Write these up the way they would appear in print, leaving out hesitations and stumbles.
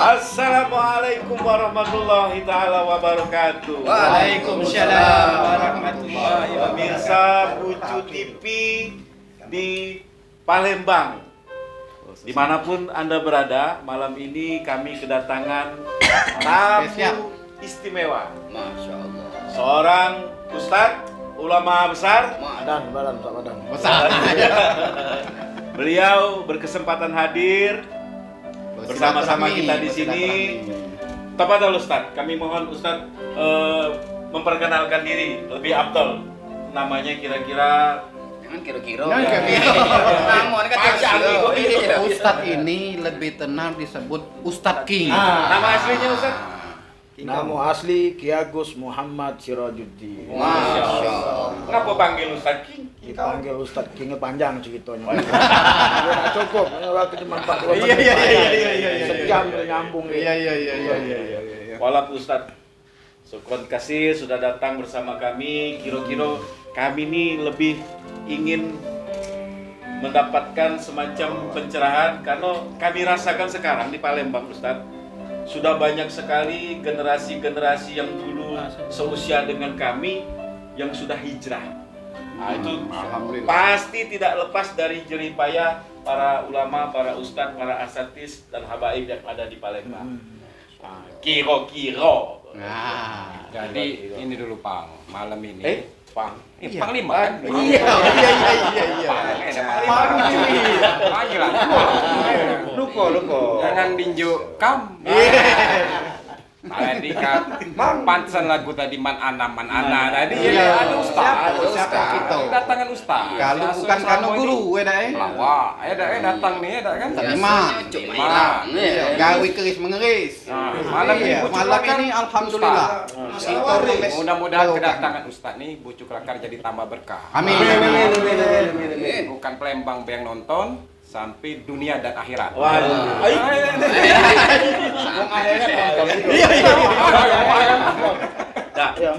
Assalamualaikum warahmatullahi ta'ala wabarakatuh. Waalaikumsalam warahmatullahi wabarakatuh. Pemirsa Pucu TV di Palembang, dimanapun Anda berada, malam ini kami kedatangan tamu istimewa. Masya Allah. Seorang Ustadz, ulama besar. Besar. Beliau berkesempatan hadir bersama-sama kita di sini. Tafadhol Ustadz, kami mohon Ustadz memperkenalkan diri lebih afdal. Namanya kira-kira. Jangan kira-kira. Ustadz ini lebih tenang disebut Ustadz King. Nama aslinya Ustadz? Nama asli Ki Agus Muhammad Sirajuddin. Masya Allah. Ngapa panggil Ustadz King? Dipanggil Ustadz King panjang ceritanya. Nggak cukup, waktu cuma 40 menit. Iya. Sejam nyambung. Iya. Walaupun Ustadz, syukron kasih sudah datang bersama kami. Kira-kira kami ini lebih ingin mendapatkan semacam pencerahan karena kami rasakan sekarang di Palembang Ustadz sudah banyak sekali generasi-generasi yang dulu seusia dengan kami yang sudah hijrah. Nah, itu pasti tidak lepas dari jerih payah para ulama, para ustadz, para asatidz dan habaib yang ada di Palembang. Kiro-kiro. Nah, Jadi ini dulu Pang, malam ini. Pang. Panglima kan? iya. Panggilan. Lupa. Jangan dinjuk kam. Tadi kan pantesan lagu tadi man ana tadi ada ustaz. Siapa kita? Datangan ustaz. Kalau bukan karena guru, Lawa, datang nih, kan? Terima. Gawe keris mengeris. Malam ini alhamdulillah. Mudah-mudahan kedatangan ustaz nih bucuk rakar jadi tambah berkah. Amin. Bukan Palembang yang nonton sampai dunia dan akhirat. Nah,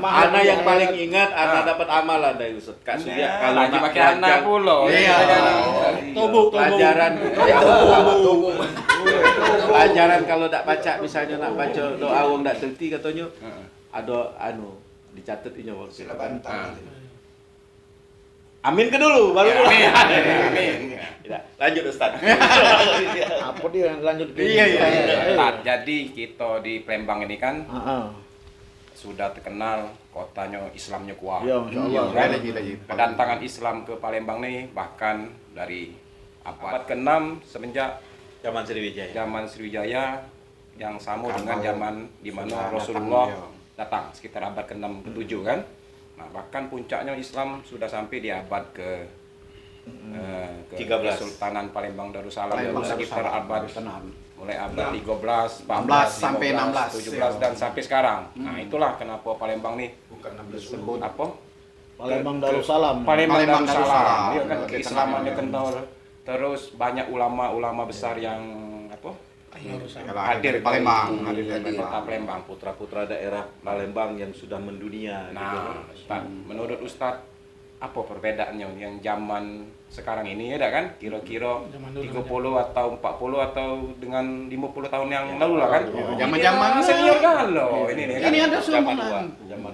Ana yang paling ingat, Ana dapat amalan dari Ustaz Kak Surya kalau lagi pakai anak pulau. Pelajaran kalau tak baca, misalnya nak baca doa wong tak teliti katanya ada dicatat ini waktu. Amin ke dulu baru. Amin. Lanjut Ustaz. Apa dia lanjut ke? Ustaz, jadi kita di Palembang ini kan sudah terkenal kotanya Islamnya kuat. Ya, masyaallah. Kedatangan Islam ke Palembang nih bahkan dari abad ke-6 semenjak Zaman Sriwijaya yang sama dengan zaman di mana Rasulullah datang sekitar abad ke-6 ke-7 kan. Nah, bahkan puncaknya Islam sudah sampai di abad ke 13 Kesultanan Palembang Darussalam sekitar abad mulai abad 13, 14, sampai 16, 17 dan sampai sekarang. Nah, itulah kenapa Palembang nih disebut apa? Palembang Darussalam. Palembang Darussalam. Dia kan keislamannya kental. Terus banyak ulama-ulama besar yang apa? Hadir di Palembang, di kota Palembang. putra-putra daerah Palembang yang sudah mendunia. Nah, Ustaz, menurut Ustaz apa perbedaannya yang zaman sekarang ini ya kan? Kira-kira 30 atau 40 atau dengan 50 tahun yang lalu lah kan? Zaman-zaman senior kan loh ini nih kan. Ini ada Zaman semua.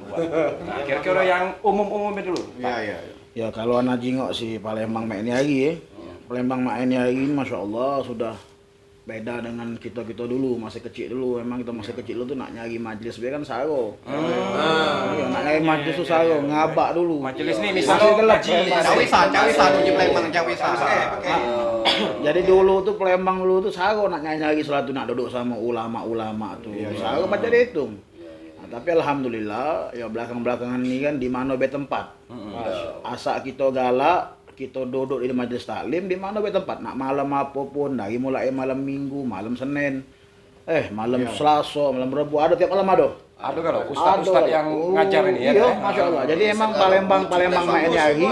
tua. Nah, kira-kira yang umum-umumnya dulu. Iya. Ya kalau anak jingok si Palembang mak ini lagi ya. Palembang mak ini lagi Masya Allah sudah beda dengan kita dulu masih kecil dulu. Emang kita masih kecil dulu tuh nak nyari majlis biar kan saro. Nak nyari majlis tuh saro, ngabak dulu. Majelis nih Masih misalnya gelap Cawisan uji Palembang cawisan. Jadi dulu tuh Palembang dulu tuh saro nak nyari sesuatu nak duduk sama ulama-ulama tuh. Saro baca dihitung. Nah, tapi alhamdulillah ya belakang-belakangan ini kan di mana be tempat. Asa kita galak kita duduk di majelis taklim di mana be tempat nak malam apapun dari mulai malam Minggu, malam Senin Malam Selasa, malam Rabu ada tiap malam ada. Ada kalau ustaz-ustaz yang ngajar ini ya. Iya, Masya Allah. Jadi emang Palembang mainnya lagi.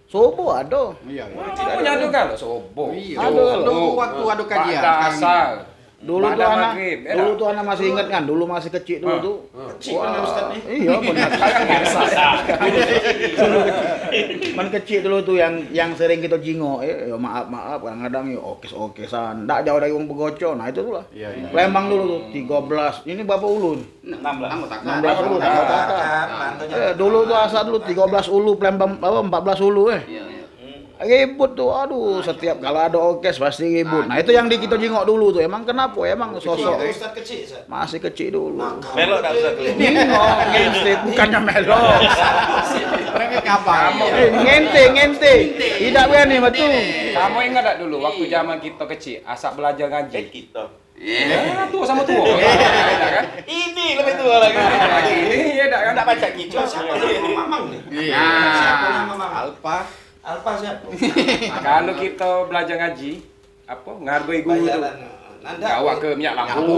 Subuh ada. Iya. Punya ada kalau subuh. Ada kalau. Waktu ada kajian. Asal. Dulu tuh anak masih ingat kan, dulu masih kecil dulu tuh. Kecil kan Ustaz nih. Iya benar. Man kecil dulu tuh yang sering kita jingok, maaf kadang-kadang okes-okesan, ndak jauh dari wong Begoco. Nah itu tuh lah. Iya. Lembang dulu tuh 13. Ini berapa ulun? 16. 16 ulu. Dulu tuh asal dulu 13 ulu, Palembang 14 ulu ribut tuh, aduh setiap kalau ada okes pasti ribut. Nah itu yang di kita jengok dulu tuh, emang kenapa? Emang sosok Ustaz kecil, Ustaz. masih kecil dulu. Melok tak usah kelihatan. Jengok, ngente, bukannya melok. Mereka kapan? Ngente. Tidak berani betul. Kamu ingat tak dulu waktu zaman kita kecil, asal belajar ngaji? Kita. Tua sama tua. Beda kan? Ini lebih tua lagi. Iya tak kan? Tak baca gitu. Siapa yang Mamang nih? Iya. Siapa yang Mamang? Alpa. Alfa siapa? Kalau kita belajar ngaji, apa ngargoi guru tuh? Nanda. Bawa ke minyak lampu,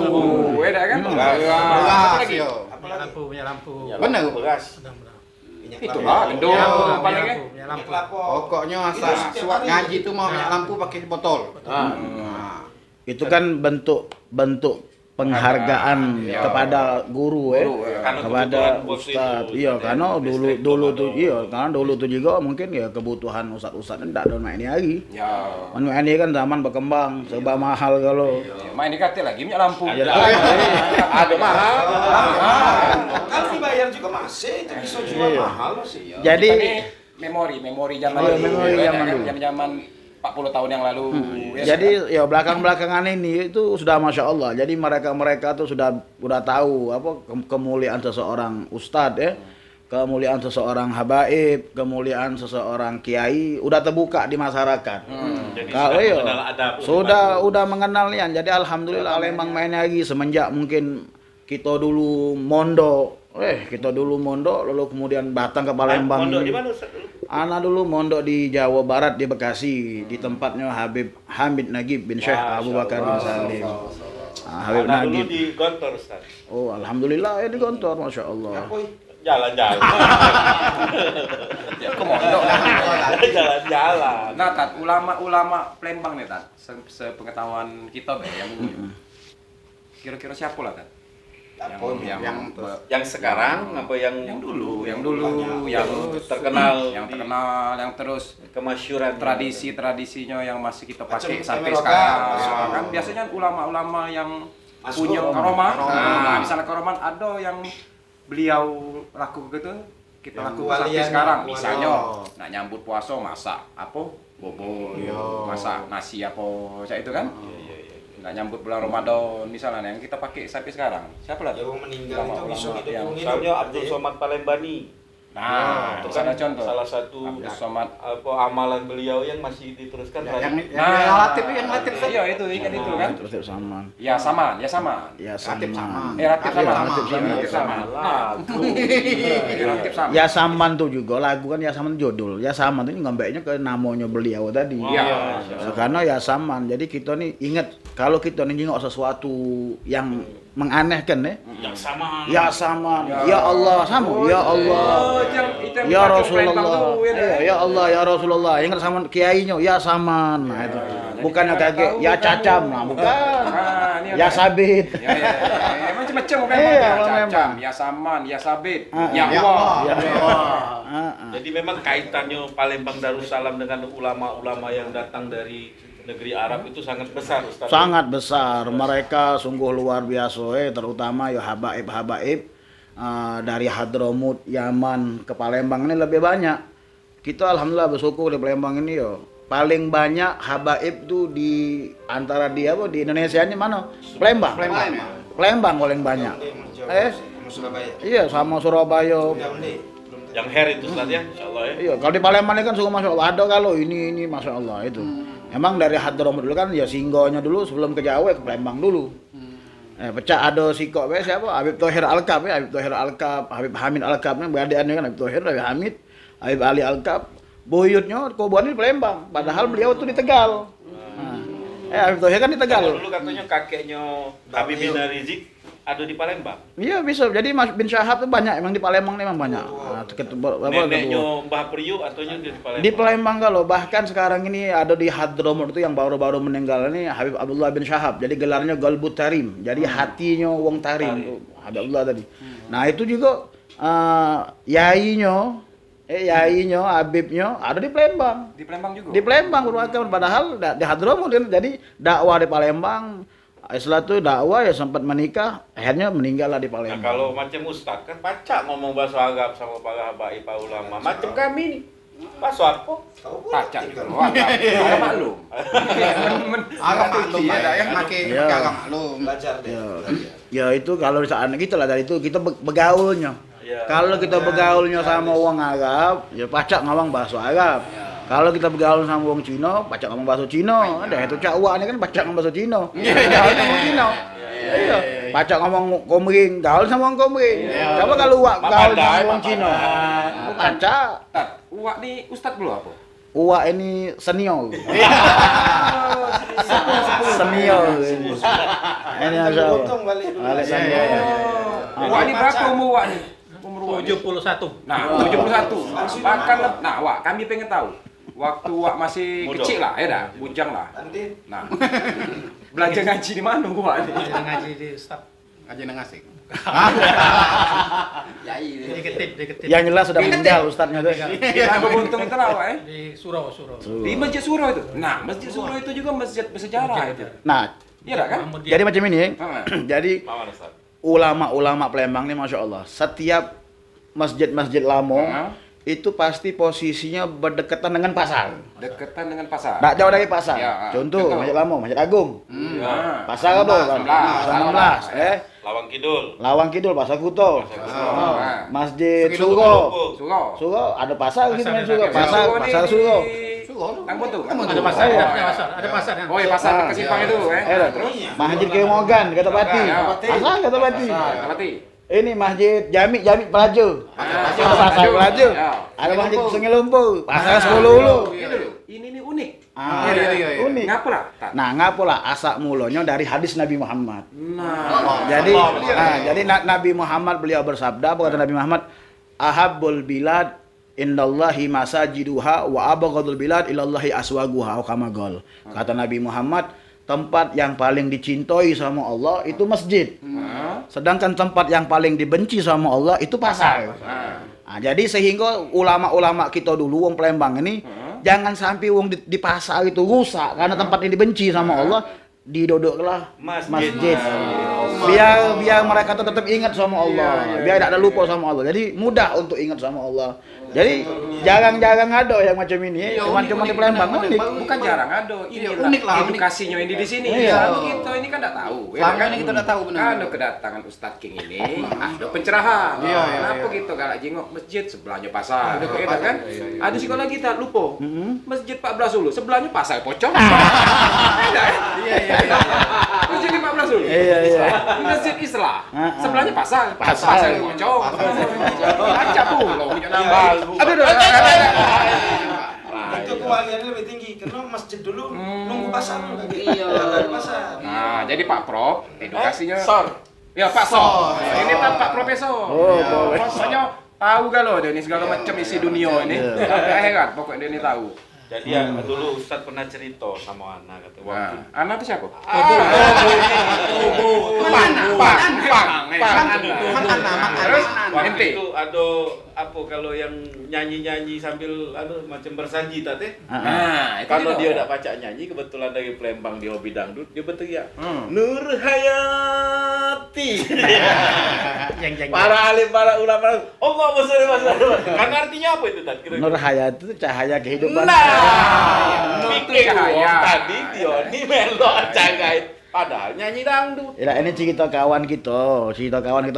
beda kan? Beras, lagi? yo. Minyak lampu. Bener. Beras. Itu lah, gendong paling kan? Minyak lampu. Pokoknya asal ngaji tuh mau minyak lampu pakai botol. Nah, Itu kan bentuk penghargaan kepada guru Karena kepada kebutuhan bos ustad. itu. Iya, karena dulu tuh juga mungkin ya kebutuhan ustad enggak ada main ini lagi. Ya. Main ini kan zaman berkembang, serba mahal kalau. Main dikata lagi minyak lampu. Ada mahal. Kan dibayar juga masih, itu bisa jual mahal sih. Jadi memori zaman Iya, dulu. memori ya zaman kan? dulu. Zaman 40 tahun yang lalu. Ya, jadi ya belakang-belakangan ini itu sudah Masya Allah. Jadi mereka tuh sudah tahu apa kemuliaan seseorang ustadz ya, kemuliaan seseorang habaib, kemuliaan seseorang kiai udah terbuka di masyarakat. Jadi Kalau sudah iya, mengenal adab. udah mengenalnya. Jadi alhamdulillah Lembang main lagi semenjak mungkin kita dulu mondok, lalu kemudian datang ke Palembang. Mondok di mana Ustaz dulu? Ana dulu mondok di Jawa Barat di Bekasi di tempatnya Habib Hamid Nagib bin Syekh Abu Bakar bin Salim. Habib Anak dulu Nagib. di Gontor Ustaz. Oh alhamdulillah ya di Gontor, Masya Allah. Jalan-jalan. Ya, ke mondok lah. Jalan-jalan. Nah, Tat, ulama-ulama Palembang nih, Tat. Sepengetahuan kita, yang kira-kira siapa lah, Tat? Yang sekarang apa yang dulu, yang terkenal, yang terus kemasyuran tradisinya yang masih kita pakai Macam sampai Meroka, sekarang. Kan biasanya ulama-ulama yang Masuk. punya karomah. Nah, misalnya karomah ada yang beliau laku gitu, kita Yang laku sampai walian, sekarang. walian. Misalnya, nak nyambut puasa masak apa? Bobor, masak nasi apa saya itu kan? Nggak nyambut bulan Ramadan misalnya yang kita pakai sampai sekarang. Siapa lah? Yang meninggal itu bisa hidup yang misalnya Abdul Somad Palembani. Nah, itu itu kan ada contoh. salah satu Abdul Somad. apa amalan beliau yang masih diteruskan. yang Nah, relatif Ustaz. iya itu ingat itu kan? Terus sama. Ya sama. Ya Relatif sama. sama. Relatif sama. Relatif sama. Relatif sama. Lagu. Relatif sama. Ya Saman tuh juga lagu kan Ya Saman judul. Ya Saman tuh ngambeknya ke namanya beliau tadi. Iya. Karena Ya Saman. Jadi kita nih ingat kalau kita nih nengok sesuatu yang menganehkan Yang sama. Ya Saman, ya Allah sama, ya Allah. Ya Rasulullah, ya Allah, ya Rasulullah. Ingat sama kiainya, ya Saman. Nah itu. Bukannya kayak ya Cacam, nah bukan. Ya Sabit. Ya, macam-macam Iya, memang. memang. Cacam, ya Saman, ya Sabit, Ya ya Allah. Ya Allah. Jadi memang kaitannya Palembang Darussalam dengan ulama-ulama yang datang dari negeri Arab itu sangat besar Ustaz. Sangat besar. Mereka sungguh luar biasa terutama ya habaib-habaib dari Hadramut, Yaman ke Palembang ini lebih banyak. Kita alhamdulillah bersyukur di Palembang ini ya. Paling banyak habaib tuh di antara dia di Indonesia ini mana? Palembang paling banyak. Surabaya. Iya sama Surabaya. Yang hair itu Ustaz ya, insyaallah ya. Iya, kalau di Palembang ini kan sungguh Masya Allah. Ada kalau ini Masya Allah itu. Emang dari Hadramut dulu kan ya singgonya dulu sebelum ke Jawa ke Palembang dulu. Pecah ada sikok siapa? Habib Thohir Al-Kab ya, Habib Thohir Al-Kab, Habib Hamid Al-Kab nih beradaannya kan Habib Thohir, Habib Hamid, Habib Ali Al-Kab. Buyutnya kuburan di Palembang, padahal beliau tuh di Tegal. Nah, Habib Thohir kan di Tegal. Kalau dulu katanya kakeknya Habib bin Rizik ada di Palembang. Iya bisa. Jadi Mas bin Syahab tuh banyak, emang di Palembang memang banyak. Neneknya Mbah Priyo ataunya di Palembang. Di Palembang kalau bahkan sekarang ini ada di Hadramut itu yang baru-baru meninggal ini Habib Abdullah bin Syahab. Jadi gelarnya Galbut Tarim. Jadi hatinya wong Tarim tuh Habib Abdullah tadi. Nah itu juga yainya Habibnya ada di Palembang. Di Palembang juga. Di Palembang Purwakarta padahal di Hadramut jadi dakwah di Palembang. Setelah itu dakwah ya sempat menikah, akhirnya meninggal lah di Nah, Palembang. kalau macam Ustadz kan pacak ngomong bahasa Arab sama para habaib para ulama. Macam kami nih. Bahasa apa? Pacak juga loh. Agak maklum. Agak maklum ada yang pakai Iya. agak maklum. Belajar deh. Ya itu kalau misalnya kita lah dari itu kita begaulnya. Iya. Kalau kita begaulnya sama orang Arab, ya pacak ngomong bahasa Arab. Kalau kita bergaul sama orang Cina, pacak ngomong bahasa Cina. Ada itu cak wak ini kan pacak ngomong bahasa Cina. Gaul sama orang Cina. Iya. Pacak ngomong komering, gaul sama orang komering. Coba kalau wak gaul sama orang Cina. Pacak. Tat, Uwak nih Ustadz belum apa? Uwak ini senior. Senior. Ini aja. Potong balik dulu. Balik senior. Uwak ini berapa umur Uwak nih? Umur Uwak nih? 71. Nah, 71. Bahkan, nah Wak, kami pengen tahu. Waktu Wak masih Muda. kecil lah, ya dah, bujang lah. Nanti Nah, belajar ngaji di mana Wak nih? Ngaji di Ustaz. Aja nang asik. Diketip. Yang jelas sudah meninggal ustadznya tuh. Kita beruntung itu lah Wak ya. Di Surau. Di Masjid Suro itu. Nah, Masjid Suro itu juga masjid bersejarah itu. Nah, Iya dah kan? Kemudian jadi macam ini. Heeh. Jadi Mana Ustadz? ulama-ulama Palembang ini masya Allah, setiap masjid-masjid lama Heeh. itu pasti posisinya berdekatan dengan pasar. Deketan dengan pasar. Tak jauh dari pasar. Ya, Contoh, contoh. Masjid Lama, Masjid Agung. Nah, Pasar apa? 16. 16. Lawang Kidul. Lawang Kidul, Pasar Kuto. Nah. Masjid Suro. Suro. Suro. Suro ada pasar gitu Pasar juga. ada. Pasar, Suro pasar nih Suro. Suruh. Tang Botu. ada pasar, Iya. ada pasar. Oh, iya pasar dekat simpang itu, Terus Masjid Kemogan, Kata Pati. Ya. Pasar Kata Pati. Berarti. Ini Masjid Jami Pelajo. Ah, Ada pasar Pelajo. Ya. Ada Masjid Sungai Lumpur. Pasar 10 Ulu. Ini nih unik. Iya. Unik. Ngapa lah? Tat? Nah, ngapa lah asak mulanya dari hadis Nabi Muhammad. Nah, Jadi Nabi Muhammad beliau bersabda, apa kata Nabi Muhammad? Ahabbul bilad indallahi masajiduha wa abghadul bilad ilallahi aswaguha kama qol. Kata Nabi Muhammad, tempat yang paling dicintai sama Allah itu masjid. Sedangkan tempat yang paling dibenci sama Allah itu pasar. Nah, jadi sehingga ulama-ulama kita dulu wong Palembang ini jangan sampai wong di pasar itu rusak karena tempat ini dibenci sama Allah, didodoklah masjid. Biar mereka tuh tetap ingat sama Allah, biar tidak ada lupa sama Allah. Jadi mudah untuk ingat sama Allah. Jadi jarang-jarang ada yang macam ini, cuma di Palembang unik. bukan jarang ada. Ini Iya, unik lah, unik. edukasinya ini di sini. Iya. Selama kita ini kan tidak tahu. Selama ini kita udah tahu benar. Kalau kedatangan Ustadz King ini ada pencerahan. Kenapa gitu galak jengok masjid sebelahnya pasar, gitu kan? Ada sekolah kita lupa. Masjid 14 Ulu sebelahnya pasar pocong. Ada. Iya. Masjid 14 Ulu. Iya. Masjid Islam. Ah. Sebelahnya pasar. Pasar. Pasar pocong. Aja bu, punya Nambah. Aduh. itu kewaliannya lebih tinggi karena masjid dulu nunggu pasar gitu. Ada pasar. Nah, jadi Pak Prof, edukasinya. Sor. Ya Pak Sor. Ini Pak Profesor. Oh, Ya, pokoknya tahu gak lo dia ini segala macam isi dunia ini. Sampai akhirat pokoknya dia ini tahu. Jadi yang dulu Ustadz pernah cerita sama anak kata waktu. Nah, anak itu siapa? Terus Waktu ente. itu ada apa kalau yang nyanyi-nyanyi sambil macam bersanji tadi. Nah, itu Kalau dia tidak baca nyanyi, kebetulan dari Palembang dia hobi dangdut, dia berteriak Nur Hayati. Yang Para alim, para ulama, Allah besar. Karena artinya apa itu tadi? Kira-kira? Nur Hayat itu cahaya kehidupan. Nah, pikir cahaya. wong tadi dia ini melo cagait. Padahal nyanyi dangdut. Ya, ini cerita kawan kita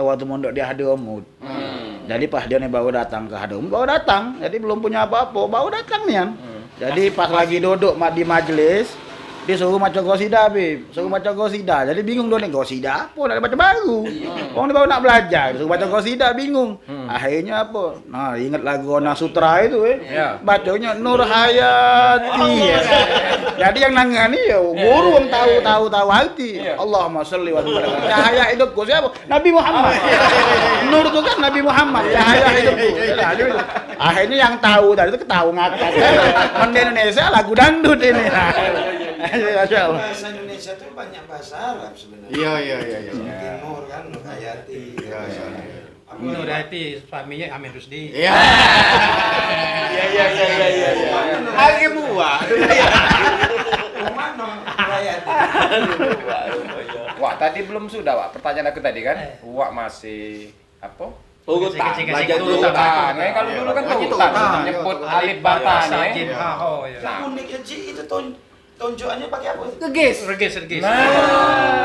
waktu mondok di Hadramut. Jadi pas dia nih baru datang ke Hadramut, jadi belum punya apa-apa, baru datang nih kan. Jadi pas lagi duduk di majelis, Dia suruh baca qasidah, Bib. Suruh baca qasidah. Jadi bingung dia ni qasidah apa nak baca baru. Orang ni baru nak belajar, suruh baca qasidah bingung. Akhirnya apa? Nah, ingat lagu Ona Sutra itu Ya. Bacanya Nur Hayati. Jadi yang nangani ya guru yang tahu arti. Allahumma sholli wa sallim. Cahaya hidupku siapa? Nabi Muhammad. Nur itu kan Nabi Muhammad. Cahaya hidupku. Akhirnya yang tahu tadi itu ketahu ngakak. Di Indonesia lagu dangdut ini. Masya Allah. Bahasa Indonesia itu banyak bahasa Arab sebenarnya. Iya. Seperti Nur kan, Nur Hayati. Nur Hayati suaminya Amir Rusdi. Iya. Lagi buah. Mana Nur Hayati? Wak, tadi belum sudah, Wak. Pertanyaan aku tadi kan. Wak masih apa? Turutan, Kasih- belajar kasih- turutan. Nah, kalau dulu kan Wajib turutan, turutan. nyebut alif bata nih. Sajin haho ya. Nah. Uniknya Ci itu tonjokannya pakai apa? Gegis. Regis. Nah,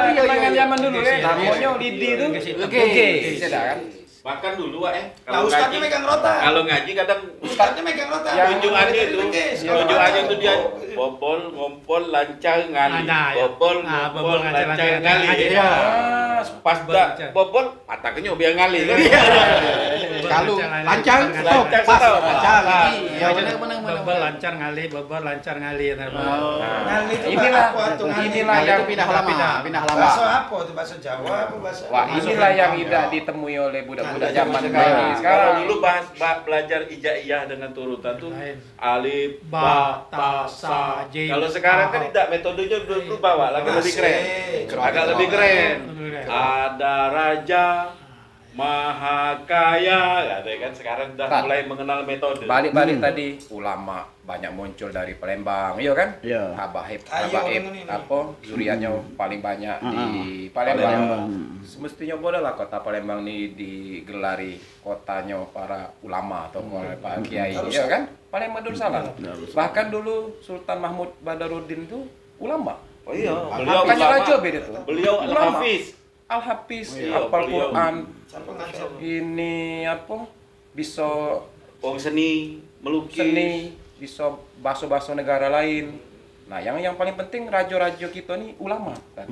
Iya. kenangan zaman dulu ya. Regis. Namanya lidi tuh. Regis. Regis. Sudah kan? Bahkan dulu Nah, kalau ustadznya ngaji, megang rotan. kalau ngaji kadang Ustadznya megang rotan. Yang tunjukannya itu, tunjukannya itu dia bobol, ngompol, lancar, ngali. Nah, ya. Bobol, Ah, ngompol, bobol, lancar, lancar, ngali. ngali. Iya. Ah, Pas Bobol, dah lancar. bobol, pataknya biar ngali kan. Kalau lancang, Lancar, stop, lancar, pas, stop. lancar. Ah. Iya, benar. Bebel lancar ngali, bebel lancar ngali. Ngali itu Inilah, apa tuh ngali? inilah Nah, yang itu pindah lama. Bahasa apa tuh? Bahasa Jawa apa bahasa? Wah, inilah yang tidak ditemui oleh budak-budak zaman sekarang. Kalau Sekarang dulu belajar ijaiyah dengan turutan tuh Lain. alif, Ba, ba, ta, ta, sa, sa. jim, Kalau sekarang kan ha. tidak, metodenya berubah, Wak. Lagi lebih keren. Asik. Agak lebih keren. Lebih keren. Ada raja maha kaya, ya kan sekarang sudah Tak. mulai mengenal metode. balik-balik tadi ulama banyak muncul dari Palembang, iya kan? Iya. Habaib, Ayo, Habaib ini. apa? Zuriatnya paling banyak di Palembang. Palembang. Semestinya bolehlah kota Palembang ini digelari kotanya para ulama atau para kiai, iya kan? Palembang Darussalam. Bahkan dulu Sultan Mahmud Badarudin itu ulama. Oh iya, beliau Bukannya ulama. raja beda tuh. Beliau Ulama. al-hafiz. Al-Hafiz, Iya, hafal beliau. Quran, Siapa ngajar? ini apa? Bisa Wong seni, melukis. seni, bisa bahasa-bahasa negara lain. Nah, yang paling penting raja-raja kita nih ulama kan.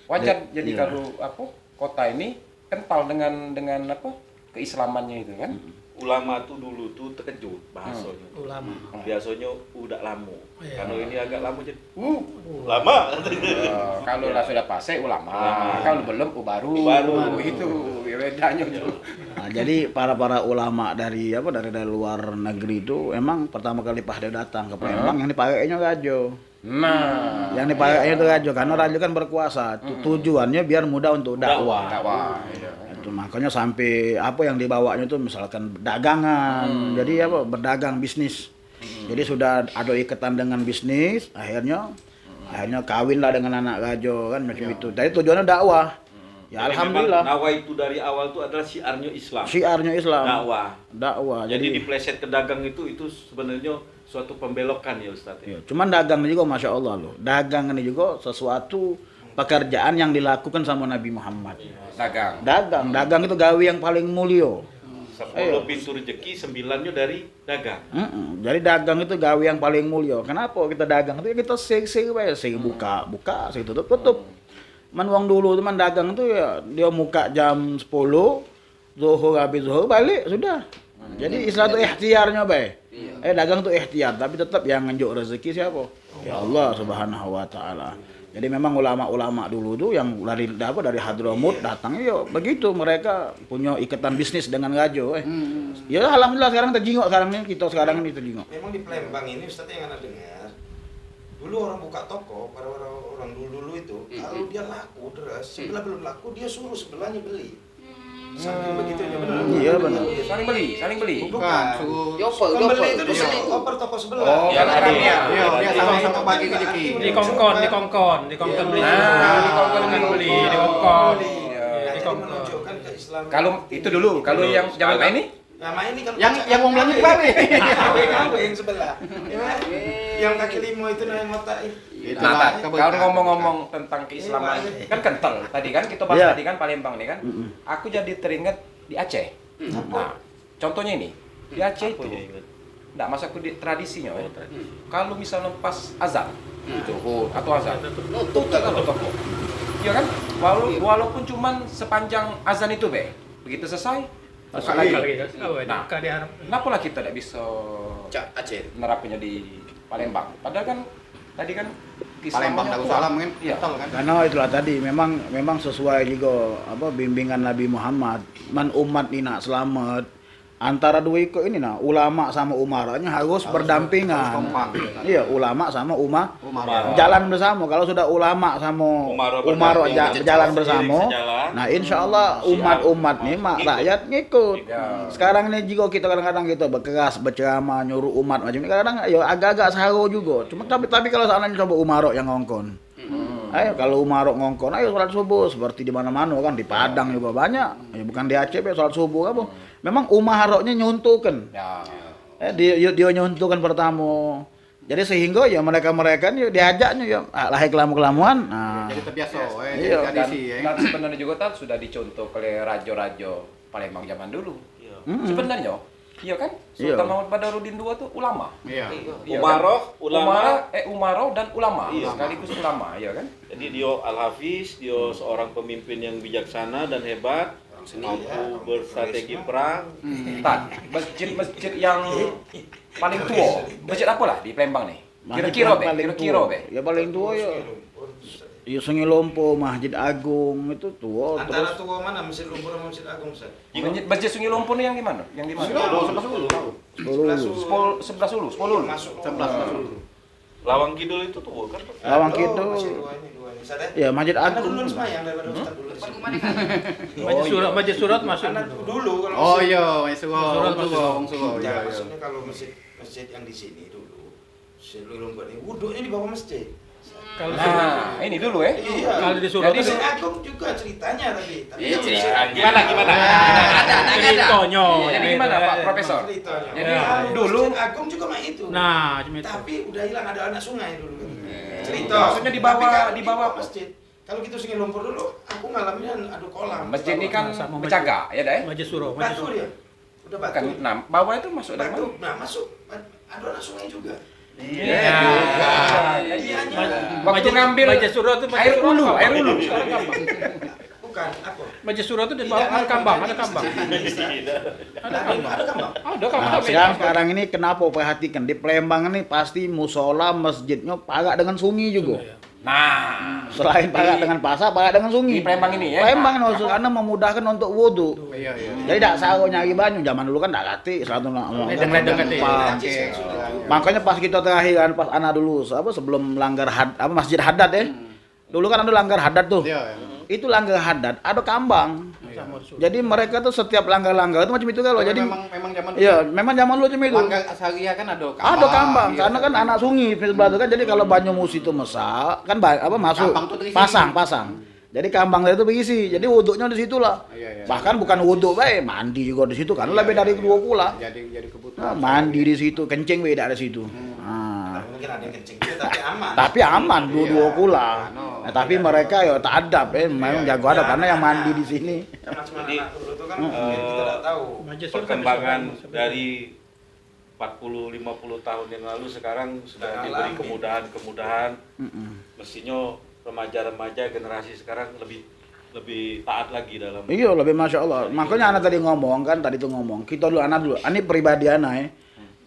Wajar jadi kalau apa? Kota ini kental dengan apa? Keislamannya itu kan. Ulama tuh dulu tuh terkejut bahasanya. Ulama. Biasanya udah lama. Iya. Kalau ini agak lama jadi lama. Kalau lah sudah pase ulama, Ulama. kalau belum baru. Baru. Itu bedanya tuh. Nah, jadi para ulama dari luar negeri itu emang pertama kali pas dia datang ke Palembang yang dipakainya rajo. Nah, Yang dipakainya itu rajo karena rajo kan berkuasa. Tujuannya biar mudah untuk dakwah. dakwah. Itu makanya sampai apa yang dibawanya itu misalkan dagangan. Jadi apa berdagang bisnis. Jadi sudah ada ikatan dengan bisnis, akhirnya kawin lah dengan anak rajo kan macam itu. Jadi tujuannya dakwah. Ya Jadi alhamdulillah. memang Nawa itu dari awal tuh adalah syiarnya Islam. Syiarnya Islam. Dakwah. Jadi Jadi dipleset ke dagang itu sebenarnya suatu pembelokan ya Ustaz. ya, cuman dagang ini juga masya Allah loh. Dagang ini juga sesuatu pekerjaan yang dilakukan sama Nabi Muhammad. Dagang. Dagang itu gawe yang paling mulia. 10 pintu rezeki, 9-nya dari dagang. Jadi dagang itu gawe yang paling mulia. Kenapa kita dagang itu kita sing buka, sing tutup. Man wong dulu teman dagang itu ya dia muka jam 10, zuhur habis zuhur balik sudah. Jadi Islam itu ikhtiarnya baik. Dagang itu ikhtiar tapi tetap yang ngenjuk rezeki siapa? Ya Allah Subhanahu wa taala. Jadi memang ulama-ulama dulu tuh yang dari Hadramut datang ya begitu mereka punya ikatan bisnis dengan rajo. Ya alhamdulillah sekarang terjingok sekarang ini terjingok. Memang di Palembang ini Ustaz yang anda dengar, dulu orang buka toko, para orang dulu itu, kalau dia laku terus, sebelah belum laku dia suruh sebelahnya beli. Saking begitunya benar. Iya benar. Saling beli. Bukan. Pembeli itu bisa dioper toko sebelah. Oh, Ya, orangnya. Iya, dia sama-sama bagi rezeki. Di kongkon beli. Nah, di kongkon beli, di kongkon. Nah, Di jadi kongkon. menunjukkan keislaman. Kalau itu dulu, kalau yang zaman ini Nama ini kalau Yang mau belanja di mana? KW yang sebelah. Yang kaki lima itu yang otak. Nah, kalau ngomong-ngomong tentang keislaman kan kental. Tadi kan kita bahas Iya. tadi kan Palembang nih kan. Aku jadi teringat di Aceh. Nah, contohnya ini di Aceh itu. Enggak, masa aku di tradisinya. Kalau misalnya pas azan, zuhur atau azan. Tutup kalau toko. Iya kan? Walaupun cuman sepanjang azan itu, Be. Begitu selesai, buka lagi. Nah, kenapa lah kita tidak bisa Aceh. nerapinnya di Palembang? Padahal kan tadi kan Palembang Darussalam kan Iya. betul kan. Karena itulah tadi memang sesuai juga bimbingan Nabi Muhammad, man umat ini nak selamat. Antara dua itu ini ulama sama umaranya harus berdampingan. kompak. Iya, ulama sama Umar. jalan bersama. Kalau sudah ulama sama umaro jalan bersama, nah insya Allah umat nih rakyat ngikut. Ya. Sekarang ini juga kita kadang-kadang kita berkeras berceramah nyuruh umat macam ini kadang ya agak-agak saharo juga. Cuma tapi kalau seandainya coba umaro yang ngongkon. Ayo kalau umaro ngongkon ayo sholat subuh seperti di mana-mana kan di Padang juga banyak. Ya, bukan di Aceh ya sholat subuh apa. Memang umaroknya nyuntukan. Ya. Dia nyuntukan pertama. Jadi sehingga ya mereka nih diajaknya ya lahir kelamuan. Nah, Jadi terbiasa Iya. tradisi ya. Dan sebenarnya juga kan sudah dicontoh oleh raja-raja Palembang zaman dulu. Sebenarnya, iya kan? Iya. Sultan Mahmud Badarudin II tuh ulama. Iya. Iya Umaroh, kan? ulama. Umaro dan ulama Iya. sekaligus ulama, ya kan? Jadi dia Al-Hafiz, dia seorang pemimpin yang bijaksana dan hebat, mampu berstrategi perang. Tan, masjid yang paling tua, masjid apa lah di Palembang nih? Kira-kira, Be? Kira-kira, Be? Ya paling tua ya Sungai Lompo, Masjid Agung itu tua. Antara Terus tua mana Masjid Lumpur sama Masjid Agung, Ustaz? Masjid Sungai Lompo nih yang di mana? Yang di mana? Sebelah Sulu. Masuk Lawang Kidul itu tuh kan? Lawang Masih Kidul. dua ini. Ustaz ya? Ya Masjid Anda Agung. duluan semayang daripada Ustaz dulu. Masjid surat masuk. Anda dulu kalau Oh masjid- iya, Wong Sugo. Nah, Iya. maksudnya kalau masjid yang di sini dulu, Masjid Lumpur ini wudhunya di bawah masjid. Kalau Nah, ini dulu ya. Iya. Kalau di surat Jadi itu Masjid Agung juga ceritanya tapi Iya, masjid- Gimana? ceritanya. Jadi gimana, Pak Profesor? ceritanya. Jadi Nah, dulu- Masjid Agung juga mah itu. Nah, cuma itu. Tapi udah hilang ada anak sungai dulu kan. Cerita. Maksudnya di bawah- Tapi kan di bawah apa? masjid. Kalau gitu Sungai Lumpur dulu, aku ngalaminnya adu kolam. Masjid ini kan Sama bercagak, ya deh. Masjid Suro. batu dia. Udah batu. Kan, nah, bawah itu masuk dari Batu. mana? Nah, masuk. Ada anak sungai juga. Iya. Jadi hanya Waktu ngambil Masjid Suro itu air ulu. bukan apa? Masjid Suro itu di bawah ada kambang. Ada kambang. Ada Nah, sekarang ini kenapa perhatikan di Palembang ini pasti musola masjidnya parak dengan sungai juga. Nah, Selain parak dengan pasar, parak dengan sungai. di Palembang ini ya. Palembang maksud karena memudahkan untuk wudhu. Iya. Jadi tak saro nyari banyu zaman dulu kan tak kati selalu Ledeng-ledeng kati. Makanya pas kita terakhir kan pas anak dulu sebelum langgar Masjid Haddad ya. Dulu kan ada langgar Haddad tuh. Iya. Itu langgar Haddad ada kambang. Jadi mereka tuh setiap langgar-langgar itu macam itu kalau jadi memang zaman iya, memang zaman dulu macam itu. Langgar Asaria kan ada kambang. Ada kambang Iya. karena kan anak sungai sebelah itu kan jadi kalau banyu musi itu mesak kan masuk Kambang tuh terisi. pasang. Jadi kambang itu berisi. Jadi wuduknya di situlah. Iya. Bahkan bukan wuduk bae, mandi juga di situ kan lebih dari kedua pula. Jadi kebutuhan. Nah, mandi di situ, kencing beda di situ. Nah, Mungkin ada yang kencing juga tapi aman. tapi aman dua-dua pula. Nah, tapi mereka ya tak adab memang jago adab karena yang mandi di sini. Macam anak dulu tuh kan mungkin kita tidak tahu. Masjid Suro Perkembangan sampai dari 40-50 tahun yang lalu sekarang sudah Sudah diberi alami. kemudahan. Mestinya remaja-remaja generasi sekarang lebih taat lagi dalam Iya, lebih masya Allah. Makanya anak tadi ngomong kan, kita dulu anak dulu. Ini pribadi anak ya.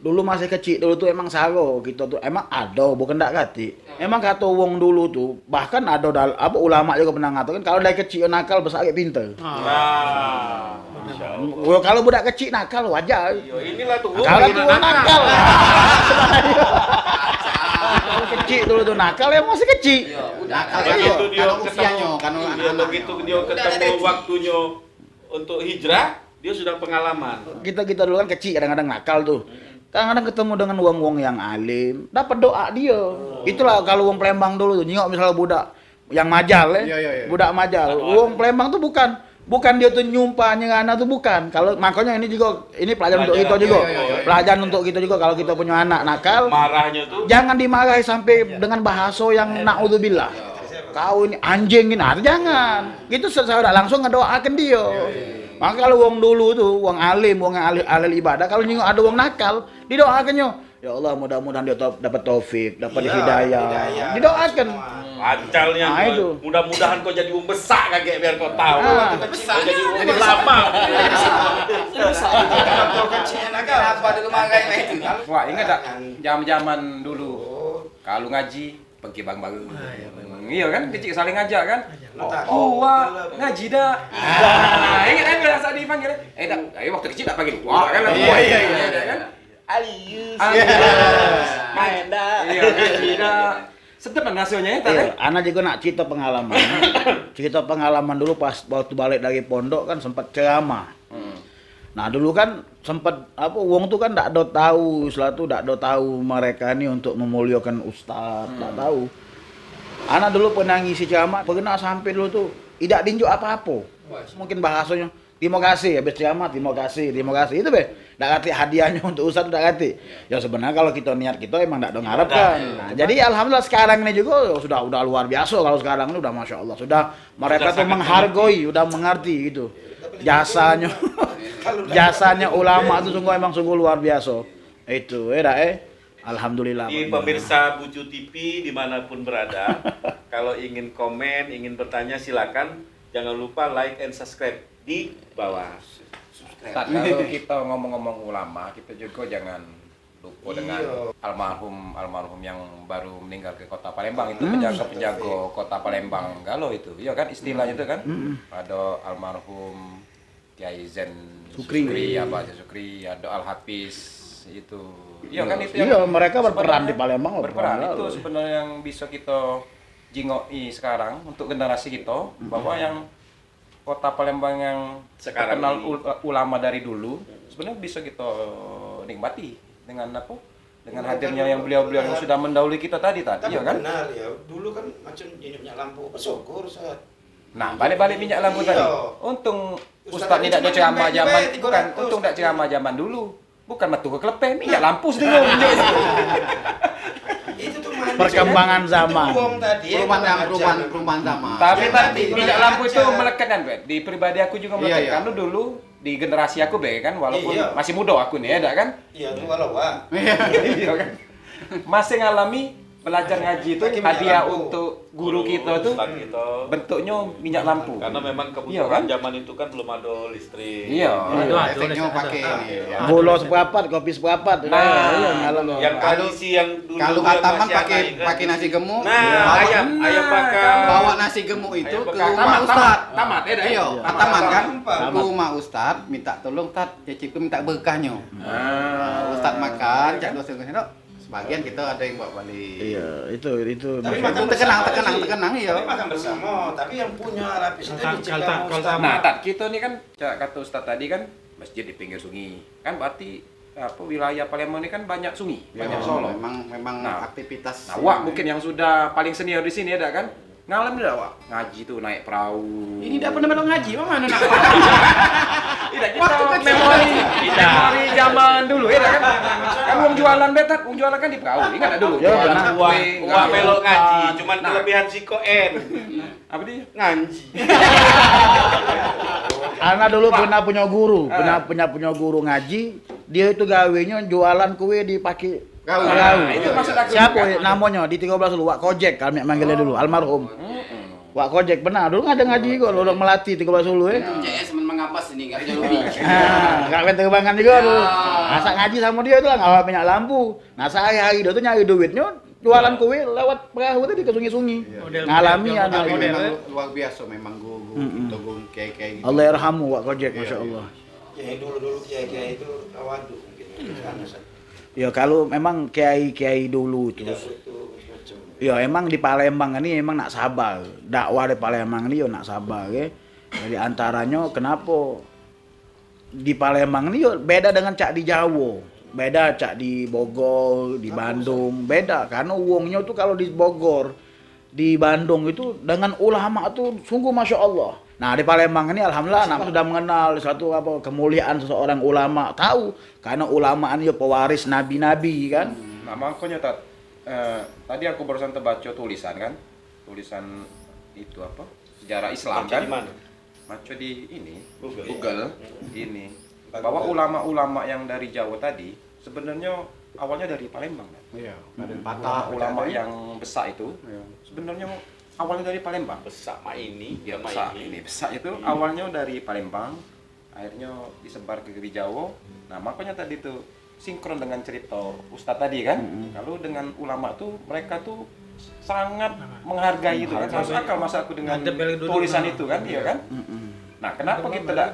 Dulu masih kecil dulu tuh emang saro kita tuh emang ada bukan tak kati. Emang kata wong dulu tuh bahkan ada ulama juga pernah ngatakan kalau dari kecil nakal besar kayak pinter. Nah, Masya Allah. Kalau budak kecil nakal wajar. Yo, inilah tuh Kalau tuh nakal. Kalau kecil dulu tuh nakal ya masih kecil. Nakal Begitu dia kalau usianya ketemu, kan iya, begitu dia ketemu waktunya untuk hijrah, dia sudah pengalaman. Kita dulu kan kecil kadang-kadang nakal tuh. Kadang-kadang ketemu dengan wong-wong yang alim, dapat doa dia. Itulah kalau wong Palembang dulu tuh, nyingok misalnya budak yang majal ya. Iya. Budak majal. Wong Palembang tuh bukan dia tuh nyumpah nyengana tuh bukan. Kalau makanya ini pelajaran untuk kita juga. Iya. Pelajaran untuk kita juga kalau kita punya anak nakal, Marahnya tuh jangan dimarahi sampai dengan bahasa yang naudzubillah. Kau ini anjing ini, jangan. Gitu secara langsung ngedoakan dia. Maka kalau wong dulu tuh, wong alim, wong yang ahli ibadah, kalau nyinggung ada wong nakal, didoakannya. Ya Allah, mudah-mudahan dia dapat taufik, dapat Iya, hidayah. hidayah. Didoakan. Ancalnya Nah, itu. mudah-mudahan kau jadi besar kakek biar kau tahu. Ah. Kau jadi lama. Kalau kau kecilnya nakal. Kenapa dulu makai itu? Wah, ingat tak Jangan. zaman-zaman dulu Oh, kalau ngaji pergi bang-bang. Iya kan, kecil saling ngajak kan. letak. Wah, ngaji dah. Nah, ingat kan biasa dipanggil. Tak, waktu kecil tak panggil. Wah, kan. Iya kan. Alius. Main dah. Iya, ngaji dah. Sedep kan hasilnya ya, Iya, Ana juga nak cerita pengalaman. Cerita pengalaman dulu pas waktu balik dari pondok kan sempat ceramah. Nah dulu kan sempat wong tuh kan ndak do tahu selatu ndak do tahu mereka ini untuk memuliakan ustaz, ndak tahu. Ana dulu pernah ngisi ceramah, pernah sampai dulu tuh tidak dinjuk apa-apa. Mungkin bahasanya terima kasih habis ceramah, terima kasih itu ndak ngerti hadiahnya untuk ustaz, ndak ngerti. Ya sebenarnya kalau kita niat kita emang ndak do ngarepkan. Nah, jadi alhamdulillah sekarang ini juga sudah luar biasa, kalau sekarang ini udah masya Allah sudah mereka tuh menghargai, udah mengerti gitu jasanya. Jasanya ulama itu sungguh luar biasa. Itu alhamdulillah. Di pemirsa Bucu TV dimanapun berada, kalau ingin komen, ingin bertanya silakan. Jangan lupa like and subscribe di bawah. Kalau kita ngomong-ngomong ulama, kita juga jangan lupa dengan almarhum yang baru meninggal ke Kota Palembang itu, penjaga Kota Palembang galau itu. Iya kan istilahnya itu kan. Ada almarhum Kiai Zen Sukri, ada Al Hafiz itu. Iya kan itu. Iya, mereka berperan di Palembang. Berperan itu sebenarnya yang bisa kita jingoi sekarang untuk generasi kita, bahwa yang Kota Palembang yang Sekarang terkenal ini. ulama dari dulu sebenarnya bisa kita nikmati dengan apa? Dengan hadirnya yang beliau-beliau yang sudah mendahului kita tadi, Tapi iya kan? benar ya, dulu kan macam minyak lampu bersyukur saat. Nah, balik-balik minyak lampu Iya. tadi. Untung Ustaz Ustaz ini tadi tidak cuma ceramah nyampe zaman, 300. bukan, untung tidak ceramah zaman dulu. Bukan metu ke kelepe, minyak lampu sedang Itu tuh manis, Perkembangan ya. zaman. Itu uang tadi. Perubahan zaman. Tapi Yang tadi penting minyak belajar. lampu itu melekat kan, Bet? Di pribadi aku juga melekat. Iya, iya. Karena dulu di generasi aku, Bet, kan, walaupun Iya. masih muda aku nih, ya, kan? Iya, itu walau wah. Iya kan? Masih ngalami belajar ngaji itu Pakai minyak hadiah lampu. untuk guru kita tuh Ustaz kita. bentuknya minyak lampu. Karena memang Iya, kebutuhan kan? zaman itu kan belum ada listrik. Iya. Efeknya pakai ini. ya. Gula seperempat, kopi seperempat. Nah, iya, ngalam. Yang tradisi yang dulu Kalau yang Ataman masih pakai anak, pakai nasi gemuk, Nah, ayam bakar. bawa nasi gemuk itu Ayam ke bakar. rumah Ustad. Tamat ya, dah? Iya, Iya. Ataman kan Tamat. ke rumah Ustad, minta tolong Tad, cicipku minta berkahnya. Ah. Ustad makan, cak dosen sendok. Sebagian kita ada yang bawa balik. Iya, itu. Tapi Masya makan Terkenang, bersama sih. terkenang, iya. Tapi makan bersama, tapi yang punya lapis itu dicegah sama Ustaz. Nah, Tat, kita nih kan kata Ustaz tadi kan masjid di pinggir sungai. Kan berarti apa wilayah Palembang ini kan banyak sungai, banyak solo. Memang Nah, aktivitas. Nah, Wak mungkin yang sudah paling senior di sini ada kan? Ngalamin enggak, Wak? Ngaji tuh naik perahu. Ini tidak pernah melok ngaji, mana nak? Tidak, kita memori zaman dulu ya kan? Kan wong jualan betat, wong jualan kan di perahu. Ingat enggak dulu? Ya, Jualan benar. kue, Wah melok ngaji, cuman Nah. kelebihan si Koen. Apa dia? Ngaji. Ana dulu pernah punya guru, punya guru ngaji. Dia itu gawenya jualan kue di paki Gaul. Nah, itu maksud aku. Siapa juga. namanya di 13 dulu? Wak Kojek kami manggilnya dulu, almarhum. Wak Kojek benar, dulu ada ngaji kok, udah melatih 13 dulu ya. CS mengapas ini nggak punya lebih. Enggak main terbangan juga dulu. Masa ngaji sama dia itu lah ngawal minyak lampu. Nah, sehari-hari dia tuh nyari duitnya jualan kue lewat perahu tadi ke sungai-sungai. Ngalami Model- anak model- Memang luar biasa memang guru kita guru kiai-kiai gitu. Allah yarhamu Wak Kojek, Masya Allah. Yang dulu kiai-kiai itu tawadu mungkin. Karena Ya kalau memang kiai-kiai dulu itu. tidak itu macam. Ya emang di Palembang ini emang nak sabar. Dakwah di Palembang ini ya nak sabar ya. Jadi antaranya kenapa di Palembang ini ya beda dengan cak di Jawa. Beda cak di Bogor, di Bandung, beda karena uangnya tuh kalau di Bogor, di Bandung itu dengan ulama tuh sungguh Masya Allah. Nah di Palembang ini alhamdulillah anak sudah mengenal satu apa kemuliaan seseorang ulama, tahu karena ulama ini ya pewaris nabi-nabi kan. Nah, makanya tadi aku barusan terbaca tulisan kan, tulisan itu apa? Sejarah Islam Baca kan. di mana? Baca di ini Google. Google ini bahwa ulama-ulama yang dari Jawa tadi sebenarnya awalnya dari Palembang. Iya, Ulama yang besar itu sebenarnya awalnya dari Palembang. Besar mak ini, Ya, sama besar ini besar itu awalnya dari Palembang, akhirnya disebar ke Jawa. Nah, makanya tadi tuh sinkron dengan cerita Ustadz tadi kan. Kalau dengan ulama tuh mereka tuh sangat menghargai itu kan. Masuk akal masa aku dengan tulisan itu kan, iya kan? Nah, kenapa kita tidak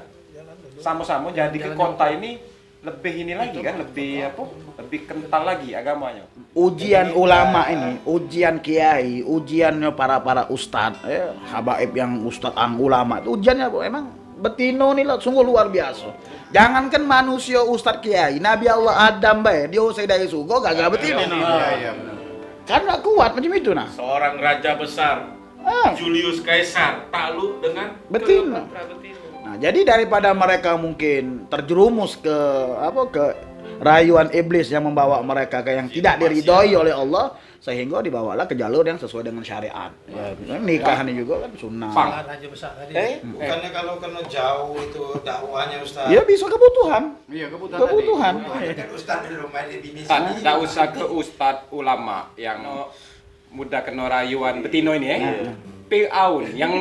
sama-sama jadi ke kota ini lebih ini lagi kan, lebih apa? Lebih kental lagi agamanya. Ujian ulama ini, ujian kiai, ujiannya para ustadz, habaib yang ustadz ulama, itu ujiannya emang betino nih lah, sungguh luar biasa. Jangankan manusia ustadz kiai, Nabi Allah Adam bae, dia usai dari surga gak betino. Iya, benar. Karena kuat macam itu nah. seorang raja besar Julius Caesar takluk dengan Betina. Cleopatra betina. Nah, jadi daripada mereka mungkin terjerumus ke rayuan iblis yang membawa mereka ke yang tidak diridhoi oleh Allah, sehingga dibawalah ke jalur yang sesuai dengan syariat. Ya, nikahan juga kan sunnah. Raja besar tadi. Bukannya kalau kena jauh itu dakwahnya Ustaz. Ya bisa kebutuhan. Iya, Kebutuhan. Kan Ustaz dulu main di bini Ustadz, tidak usah ke ustadz ulama yang mudah kena rayuan betino ini Fir'aun yang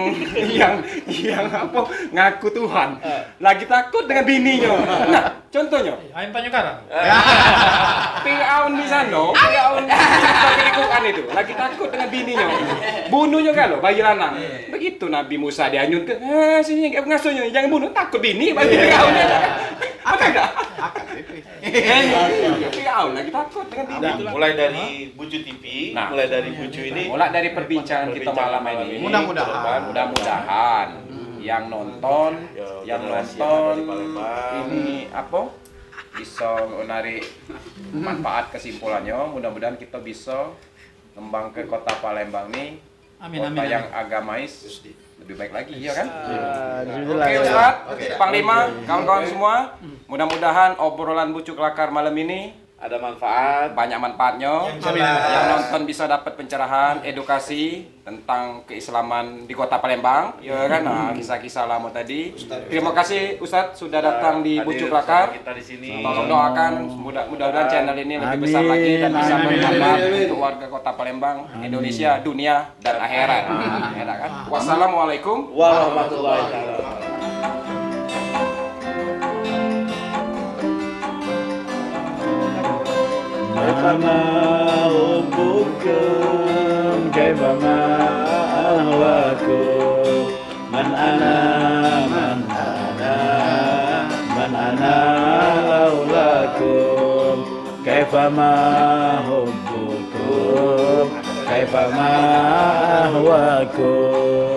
apa ngaku Tuhan lagi takut dengan bininya. Nah, contohnya Ayam Panjangkarang. Fir'aun di sana, Fir'aun di Quran itu lagi takut dengan bininya. Bunuhnya kan lo bayi lanang. Begitu Nabi Musa dianyut ke sini ngasuhnya jangan bunuh, takut bini bagi Fir'aunnya. Apa enggak? Fir'aun lagi takut dengan bini. Nah, mulai dari Bucu TV, Nah. mulai dari Bucu ini, Mulai dari perbincangan kita malam ini. Mudah-mudahan yang nonton, Ya, generasi yang ada di Palembang. ini apa? Bisa menarik manfaat kesimpulannya. Mudah-mudahan kita bisa kembang ke kota Palembang nih. Amin, Kota amin, yang agamais lebih baik lagi, ya kan? Alhamdulillah. Oke Ustaz, Panglima, kawan-kawan semua, mudah-mudahan obrolan Bucuk Lakar malam ini ada manfaat. banyak manfaatnya. Yang jelas. Yang nonton bisa dapat pencerahan, edukasi tentang keislaman di Kota Palembang, ya kan? Nah, kisah-kisah lama tadi. Terima kasih Ustadz sudah datang di Hadir Bucuk bersama Lakar. kita di sini. Tolong doakan mudah-mudahan channel ini lebih besar lagi dan bisa bermanfaat untuk warga Kota Palembang, Indonesia, dunia dan akhirat. Ya kan? Wassalamualaikum Warahmatullahi wabarakatuh. Kama hubbukum kaifama ahwakum man ana laulakum kaifama hubbukum kaifama ahwakum